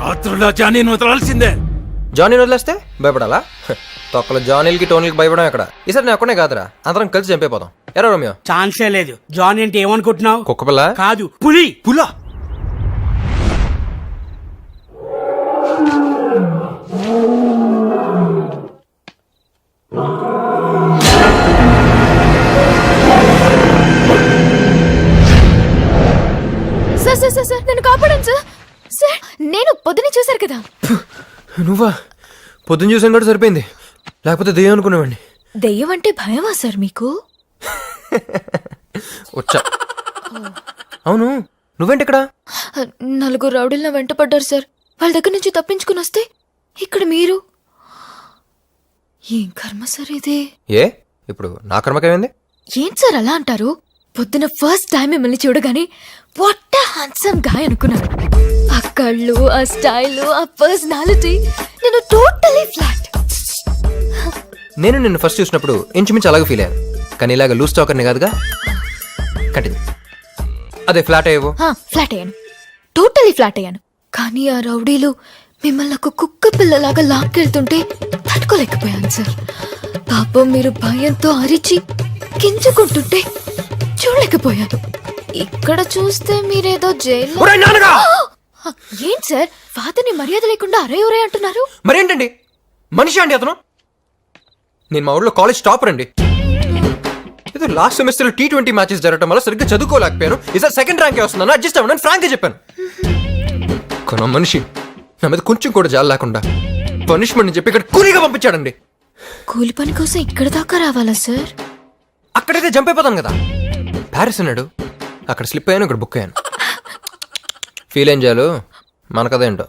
రాత్రుల్లో జానీ వదలాల్సిందే. జానీ వదిలేస్తే భయపడాలా? తొక్కల జానీలకి టోనీలకి భయపడం ఎక్కడ? ఈసారి నేను ఒక్కనే కాదురా, అందరం కలిసి చంపైపోతాం. ఎరా రోమియో? ఛాన్సే లేదు. జాన్ అంటే ఏమనుకుంటున్నావు? కుక్కపిల్ల కాదు, పులి. పులా? సార్ సార్ సార్ సార్ నన్ను కాపాడండి సార్. సార్ నేను పొద్దునే చూశారు కదా. నువ్వా? పొద్దున్న చూసాను కూడా సరిపోయింది, లేకపోతే దెయ్యం అనుకునేవాడిని. దెయ్యం అంటే భయమా సార్ మీకు? వచ్చా. అవును, నువ్వేంటి ఇక్కడ? నలుగురు రౌడీలు నా వెంట పడ్డారు సార్. వాళ్ళ దగ్గర నుంచి తప్పించుకుని వస్తే ఇక్కడ మీరు. ఏం కర్మ సార్ ఇది? ఏ ఇప్పుడు నా కర్మకేమైంది? ఏం సార్ అలా అంటారు? పొద్దున ఫస్ట్ టైం మిమ్మల్ని చూడగానే వాట్ హ్యాండ్సమ్ గాయ్ అనుకున్నాను. ఆ కళ్ళు, ఆ స్టైల్, ఆ పర్సనాలిటీ, నేను టోటలీ ఫ్లాట్. నేను నిన్ను ఫస్ట్ చూసినప్పుడు ఇంచుమించు అలాగే ఫీల్ అయ్యాను, కానీ ఇలాగ లూజ్ టాకర్ని కాదుగా. కంటిన్యూ. అదే ఫ్లాట్ అయ్యేవో? ఫ్లాట్ అయ్యాను, టోటలీ ఫ్లాట్ అయ్యాను. కానీ ఆ రౌడీలు మిమ్మల్ని ఒక కుక్క పిల్లలాగా లాక్కెళ్తుంటే తట్టుకోలేకపోయాను సార్. పాపం మీరు భయంతో అరిచి గింజుకుంటుంటే చూడలేకపోయాను. ఇక్కడ చూస్తే మీరేదో జైల్లో. ఏం సార్ ఫాదర్ని మర్యాద లేకుండా అరే ఒరే అంటున్నారు? మరేంటండి, మనిషి అండి అతను. నేను మా ఊళ్ళో కాలేజ్ టాపర్ అండి. ఏదో లాస్ట్ సెమిస్టర్ T20 మ్యాచెస్ జరగడం వల్ల సరిగ్గా చదువుకోలేకపోయాను. ఈసారి సెకండ్ ర్యాంకే వస్తున్నాను, అడ్జస్ట్ అవ్వను ఫ్రాంక్గా చెప్పాను. కొన మనిషి నా మీద కొంచెం కూడా జాలి లేకుండా పనిష్మెంట్ అని చెప్పి ఇక్కడ కూలీగా పంపించాడండి. కూలి పని కోసం ఇక్కడ దాకా రావాలా సార్? అక్కడైతే జంప్ అయిపోతాను కదా. ప్యారిస్ అన్నాడు, అక్కడ స్లిప్ అయ్యాను, ఇక్కడ బుక్ అయ్యాను. ఫీల్ ఏం చేయాలి మనకదేంటో.